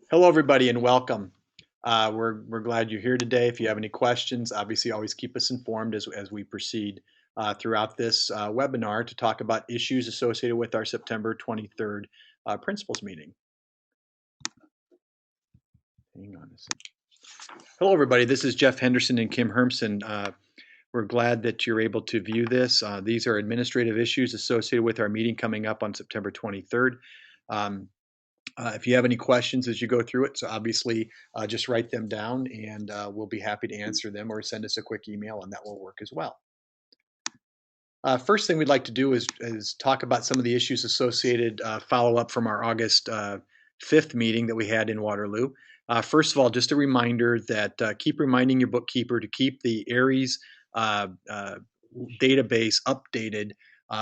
Hello, everybody, and welcome. We're glad you're here today. If you have any questions, obviously always keep us informed as we proceed throughout this webinar to talk about issues associated with our September 23rd principals meeting. Hang on a second. Hello, everybody. This is Jeff Henderson and Kim Hermson. We're glad that you're able to view this. These are administrative issues associated with our meeting coming up on September 23rd. If you have any questions as you go through it, so obviously just write them down and we'll be happy to answer them, or send us a quick email and that will work as well. First thing we'd like to do is talk about some of the issues associated, follow up from our August 5th meeting that we had in Waterloo. First of all, just a reminder that keep reminding your bookkeeper to keep the Aries database updated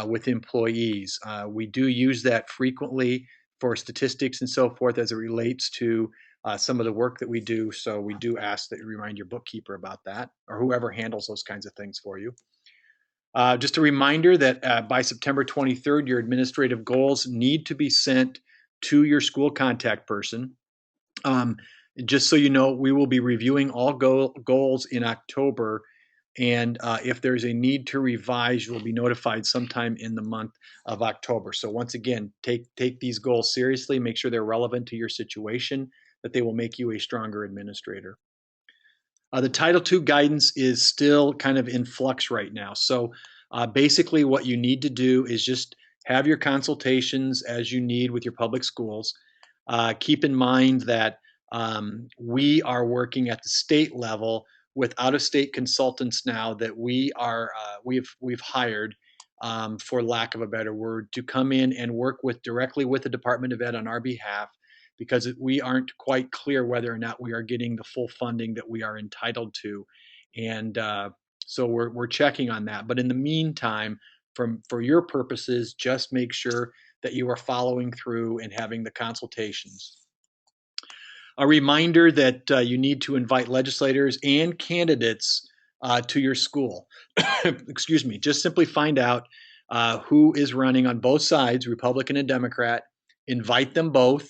with employees. We do use that frequently for statistics and so forth as it relates to some of the work that we do. So we do ask that you remind your bookkeeper about that, or whoever handles those kinds of things for you. Just a reminder that by September 23rd, your administrative goals need to be sent to your school contact person. Just so you know, we will be reviewing all goals in October, and if there's a need to revise, you'll be notified sometime in the month of October. So once again, take these goals seriously, make sure they're relevant to your situation, that they will make you a stronger administrator. The Title II guidance is still kind of in flux right now. So basically what you need to do is just have your consultations as you need with your public schools. Keep in mind that we are working at the state level with out-of-state consultants now that we've hired, for lack of a better word, to come in and work directly with the Department of Ed on our behalf, because we aren't quite clear whether or not we are getting the full funding that we are entitled to, and so we're checking on that. But in the meantime, for your purposes, just make sure that you are following through and having the consultations. A reminder that you need to invite legislators and candidates to your school. Excuse me. Just simply find out who is running on both sides, Republican and Democrat. Invite them both,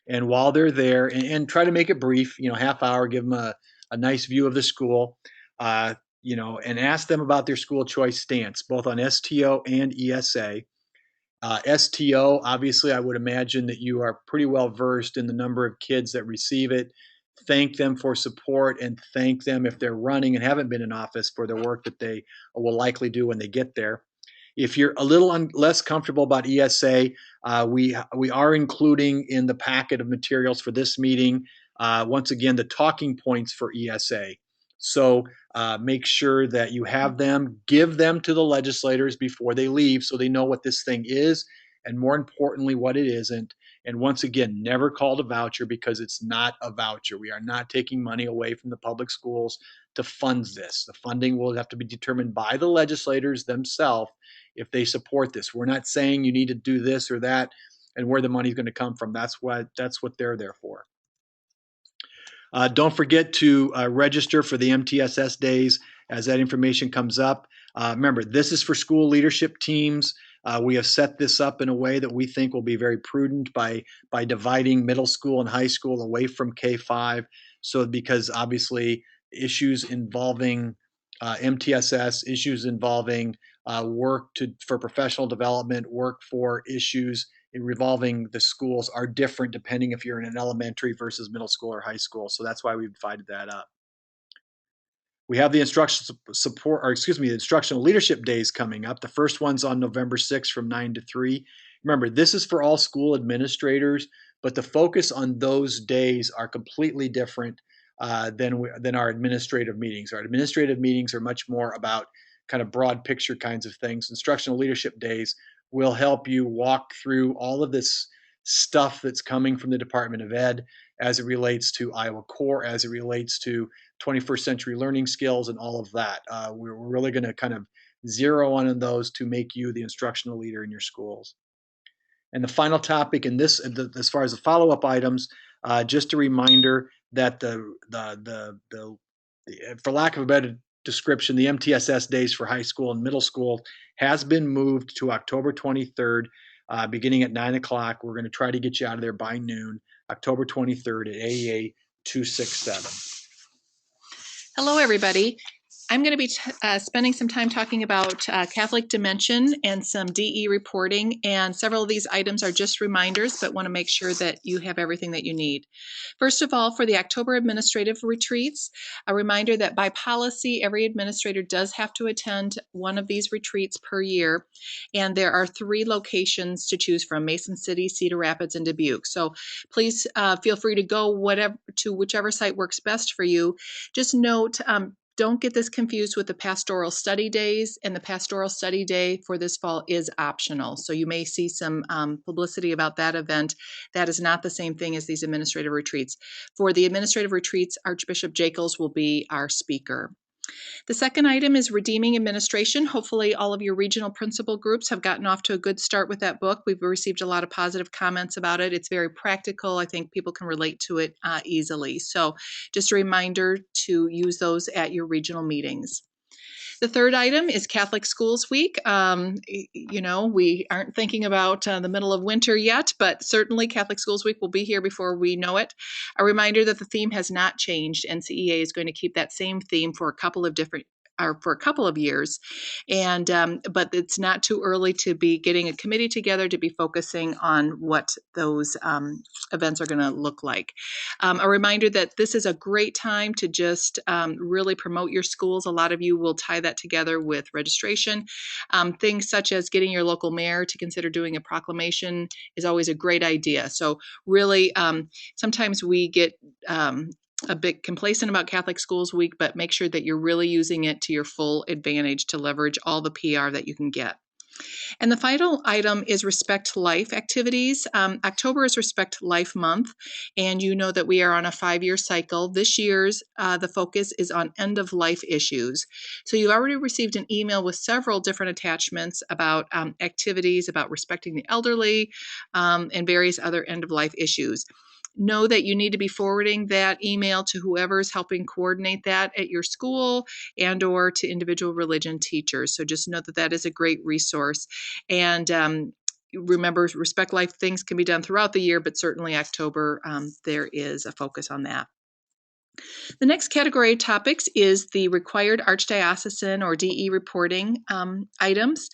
and while they're there, and try to make it brief. Half hour. Give them a nice view of the school. And ask them about their school choice stance, both on STO and ESA. STO, obviously, I would imagine that you are pretty well versed in the number of kids that receive it. Thank them for support, and thank them if they're running and haven't been in office for the work that they will likely do when they get there. If you're a little less comfortable about ESA, we are including in the packet of materials for this meeting, once again, the talking points for ESA. So make sure that you have them, give them to the legislators before they leave so they know what this thing is, and more importantly, what it isn't. And once again, never called a voucher, because it's not a voucher. We are not taking money away from the public schools to fund this. The funding will have to be determined by the legislators themselves if they support this. We're not saying you need to do this or that and where the money's going to come from. That's what they're there for. Don't forget to register for the MTSS days as that information comes up. Remember, this is for school leadership teams. We have set this up in a way that we think will be very prudent by dividing middle school and high school away from K-5. So because obviously issues involving MTSS, issues involving work for professional development, work for issues revolving the schools are different depending if you're in an elementary versus middle school or high school. So that's why we've divided that up. We have the the instructional leadership days coming up. The first one's on November 6th from 9 to 3. Remember, this is for all school administrators, but the focus on those days are completely different than our administrative meetings. Our administrative meetings are much more about kind of broad picture kinds of things. Instructional leadership days will help you walk through all of this stuff that's coming from the Department of Ed as it relates to Iowa Core, as it relates to 21st century learning skills and all of that. We're really going to kind of zero on those to make you the instructional leader in your schools. And the final topic in this, as far as the follow-up items, just a reminder that for lack of a better description, the MTSS days for high school and middle school has been moved to October 23rd. beginning at 9 o'clock. We're going to try to get you out of there by noon, October 23rd at AEA 267. Hello, everybody. I'm going to be spending some time talking about Catholic Dimension and some DE reporting, and several of these items are just reminders, but want to make sure that you have everything that you need. First of all, for the October administrative retreats, a reminder that by policy, every administrator does have to attend one of these retreats per year, and there are 3 locations to choose from: Mason City, Cedar Rapids, and Dubuque. So please feel free to go to whichever site works best for you. Just note, don't get this confused with the pastoral study days, and the pastoral study day for this fall is optional. So you may see some publicity about that event. That is not the same thing as these administrative retreats. For the administrative retreats, Archbishop Jacobs will be our speaker. The second item is Redeeming Administration. Hopefully all of your regional principal groups have gotten off to a good start with that book. We've received a lot of positive comments about it. It's very practical. I think people can relate to it easily. So just a reminder to use those at your regional meetings. The third item is Catholic Schools Week. We aren't thinking about the middle of winter yet, but certainly Catholic Schools Week will be here before we know it. A reminder that the theme has not changed. NCEA is going to keep that same theme for a couple of years, and but it's not too early to be getting a committee together to be focusing on what those events are going to look like. A reminder that this is a great time to just really promote your schools. A lot of you will tie that together with registration. Things such as getting your local mayor to consider doing a proclamation is always a great idea. So really, sometimes we get a bit complacent about Catholic Schools Week, but make sure that you're really using it to your full advantage to leverage all the PR that you can get. And the final item is Respect Life activities. October is Respect Life Month, and you know that we are on a 5-year cycle. This year's the focus is on end-of-life issues. So you already received an email with several different attachments about activities about respecting the elderly and various other end-of-life issues. Know that you need to be forwarding that email to whoever is helping coordinate that at your school and or to individual religion teachers. So just know that that is a great resource. And remember, Respect Life things can be done throughout the year, but certainly October, there is a focus on that. The next category of topics is the required archdiocesan or DE reporting items.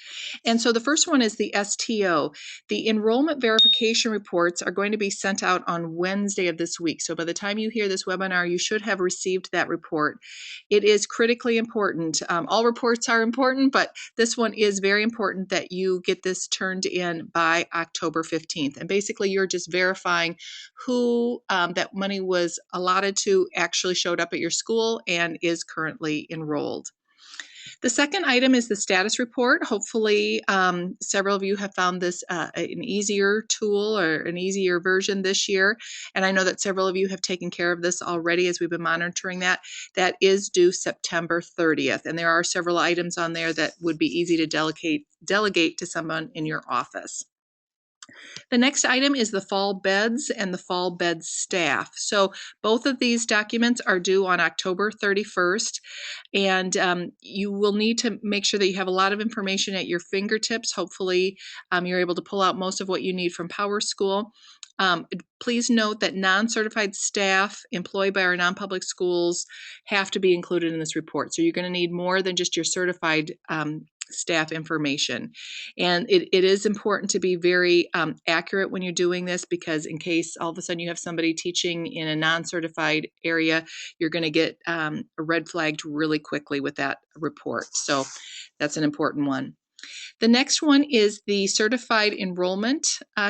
And so the first one is the STO. The enrollment verification reports are going to be sent out on Wednesday of this week. So by the time you hear this webinar, you should have received that report. It is critically important. All reports are important, but this one is very important that you get this turned in by October 15th. And basically, you're just verifying who that money was allotted to actually showed up at your school and is currently enrolled. The second item is the status report. Hopefully, several of you have found this an easier tool or an easier version this year. And I know that several of you have taken care of this already as we've been monitoring that. That is due September 30th. And there are several items on there that would be easy to delegate to someone in your office. The next item is the fall beds and the fall bed staff. So both of these documents are due on October 31st, and you will need to make sure that you have a lot of information at your fingertips. Hopefully, you're able to pull out most of what you need from PowerSchool. Please note that non-certified staff employed by our non-public schools have to be included in this report. So you're going to need more than just your certified staff information. And it is important to be very accurate when you're doing this, because in case all of a sudden you have somebody teaching in a non-certified area, you're going to get red flagged really quickly with that report. So that's an important one. The next one is the certified enrollment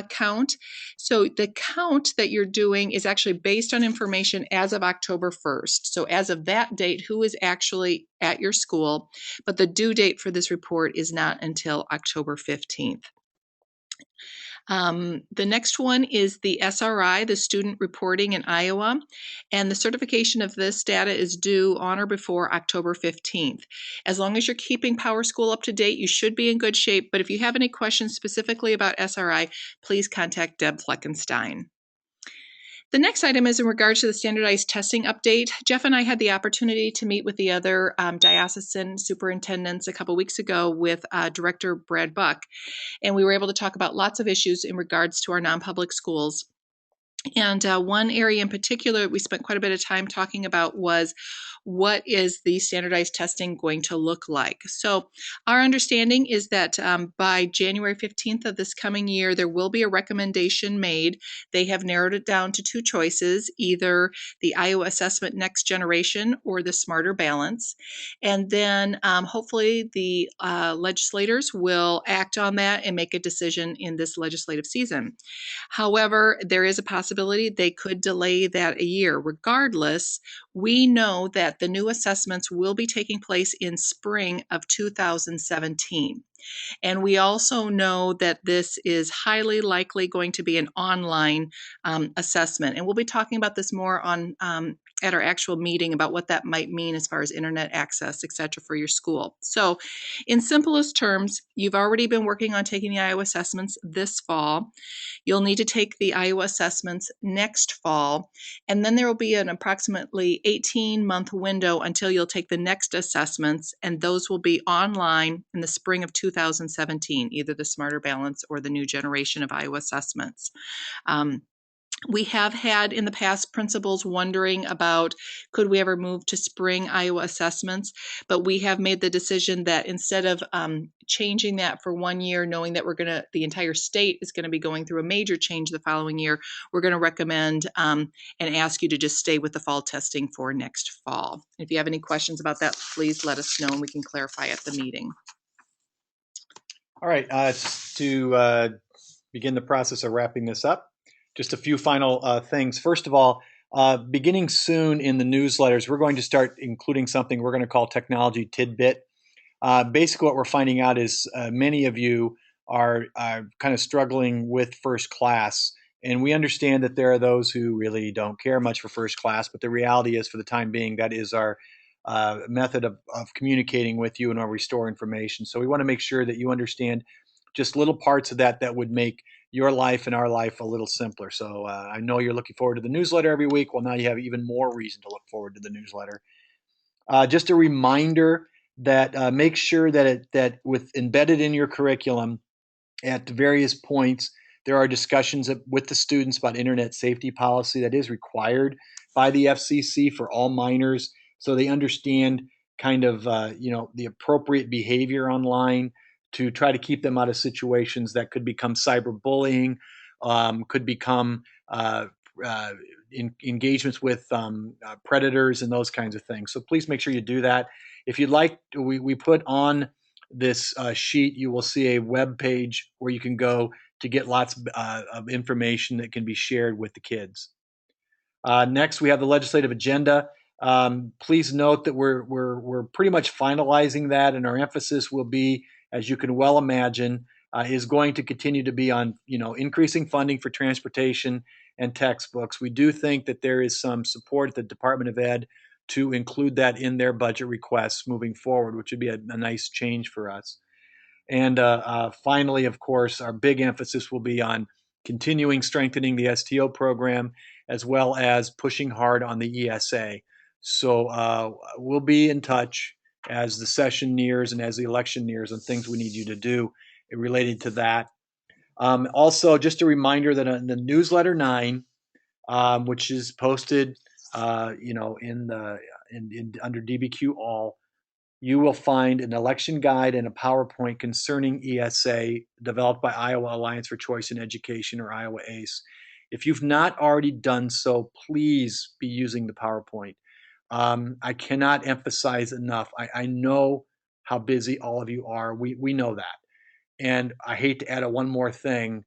count. So the count that you're doing is actually based on information as of October 1st. So as of that date, who is actually at your school, but the due date for this report is not until October 15th. The next one is the SRI, the Student Reporting in Iowa, and the certification of this data is due on or before October 15th. As long as you're keeping PowerSchool up to date, you should be in good shape, but if you have any questions specifically about SRI, please contact Deb Fleckenstein. The next item is in regards to the standardized testing update. Jeff and I had the opportunity to meet with the other diocesan superintendents a couple weeks ago with Director Brad Buck, and we were able to talk about lots of issues in regards to our non-public schools. And one area in particular we spent quite a bit of time talking about was what is the standardized testing going to look like? So our understanding is that by January 15th of this coming year, there will be a recommendation made. They have narrowed it down to two choices, either the Iowa Assessment Next Generation or the Smarter Balance. And then hopefully the legislators will act on that and make a decision in this legislative season. However, there is a possibility they could delay that a year. Regardless, we know that the new assessments will be taking place in spring of 2017. And we also know that this is highly likely going to be an online assessment. And we'll be talking about this more on at our actual meeting about what that might mean as far as internet access, et cetera, for your school. So in simplest terms, you've already been working on taking the Iowa assessments this fall. You'll need to take the Iowa assessments next fall, and then there will be an approximately 18-month window until you'll take the next assessments, and those will be online in the spring of 2017, either the Smarter Balance or the new generation of Iowa assessments. We have had in the past principals wondering about could we ever move to spring Iowa assessments, but we have made the decision that instead of changing that for 1 year, knowing that the entire state is going to be going through a major change the following year, we're going to recommend and ask you to just stay with the fall testing for next fall. If you have any questions about that, please let us know and we can clarify at the meeting. All right, to begin the process of wrapping this up, just a few final things. First of all, beginning soon in the newsletters, we're going to start including something we're going to call Technology Tidbit. Basically, what we're finding out is many of you are kind of struggling with first class. And we understand that there are those who really don't care much for first class, but the reality is, for the time being, that is our method of communicating with you and our restore information. So we want to make sure that you understand just little parts of that would make your life and our life a little simpler. So I know you're looking forward to the newsletter every week. Well, now you have even more reason to look forward to the newsletter. Just a reminder that make sure that with embedded in your curriculum at various points, there are discussions with the students about internet safety policy that is required by the FCC for all minors, so they understand kind of the appropriate behavior online to try to keep them out of situations that could become cyberbullying, could become engagements with predators and those kinds of things. So please make sure you do that. If you'd like, we put on this sheet, you will see a web page where you can go to get lots of information that can be shared with the kids. Next, we have the legislative agenda. Please note that we're pretty much finalizing that, and our emphasis will be, as you can well imagine, is going to continue to be on increasing funding for transportation and textbooks. We do think that there is some support at the Department of Ed to include that in their budget requests moving forward, which would be a nice change for us. And finally, of course, our big emphasis will be on continuing strengthening the STO program, as well as pushing hard on the ESA. So we'll be in touch as the session nears and as the election nears on things we need you to do related to that. Also, just a reminder that in the newsletter 9, which is posted, under DBQ All, you will find an election guide and a PowerPoint concerning ESA developed by Iowa Alliance for Choice in Education, or Iowa ACE. If you've not already done so, please be using the PowerPoint. I cannot emphasize enough. I know how busy all of you are. We know that. And I hate to add one more thing,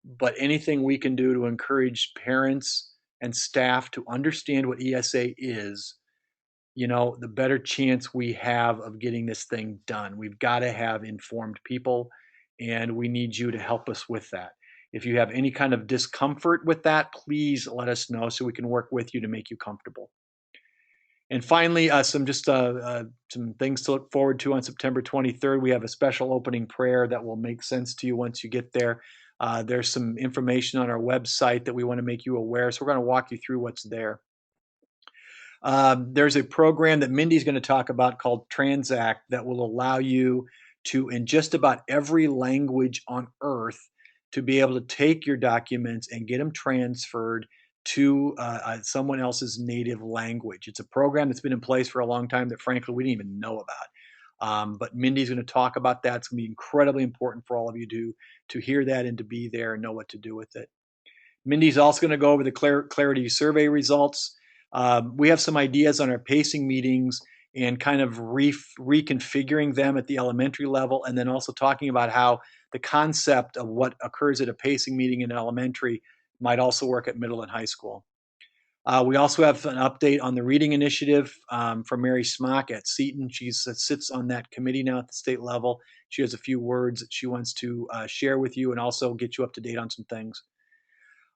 but anything we can do to encourage parents and staff to understand what ESA is, the better chance we have of getting this thing done. We've got to have informed people, and we need you to help us with that. If you have any kind of discomfort with that, please let us know so we can work with you to make you comfortable. And finally, some things to look forward to on September 23rd. We have a special opening prayer that will make sense to you once you get there. There's some information on our website that we want to make you aware. So we're going to walk you through what's there. There's a program that Mindy's going to talk about called Transact that will allow you to, in just about every language on earth, to be able to take your documents and get them transferred to someone else's native language. It's a program that's been in place for a long time that, frankly, we didn't even know about. But Mindy's going to talk about that. It's going to be incredibly important for all of you to hear that and to be there and know what to do with it. Mindy's also going to go over the Clarity survey results. We have some ideas on our pacing meetings and kind of reconfiguring them at the elementary level, and then also talking about how the concept of what occurs at a pacing meeting in elementary might also work at middle and high school. We also have an update on the reading initiative from Mary Smock at Seton. She sits on that committee now at the state level. She has a few words that she wants to share with you and also get you up to date on some things.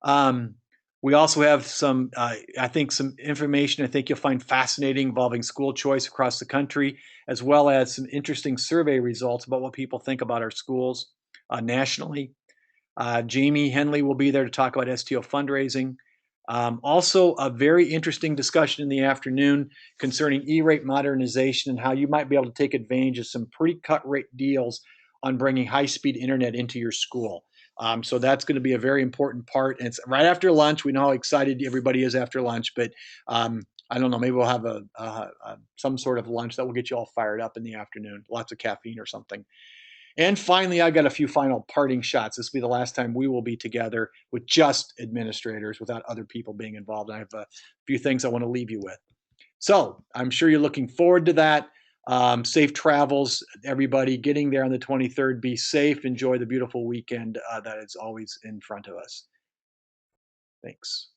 Um, we also have some, I think, some information I think you'll find fascinating involving school choice across the country, as well as some interesting survey results about what people think about our schools nationally. Jamie Henley will be there to talk about STO fundraising. Also, a very interesting discussion in the afternoon concerning E-rate modernization and how you might be able to take advantage of some pretty cut rate deals on bringing high-speed internet into your school. So that's going to be a very important part. And it's right after lunch. We know how excited everybody is after lunch, but I don't know. Maybe we'll have some sort of lunch that will get you all fired up in the afternoon. Lots of caffeine or something. And finally, I've got a few final parting shots. This will be the last time we will be together with just administrators without other people being involved. I have a few things I want to leave you with. So I'm sure you're looking forward to that. Safe travels, everybody. Getting there on the 23rd. Be safe. Enjoy the beautiful weekend that is always in front of us. Thanks.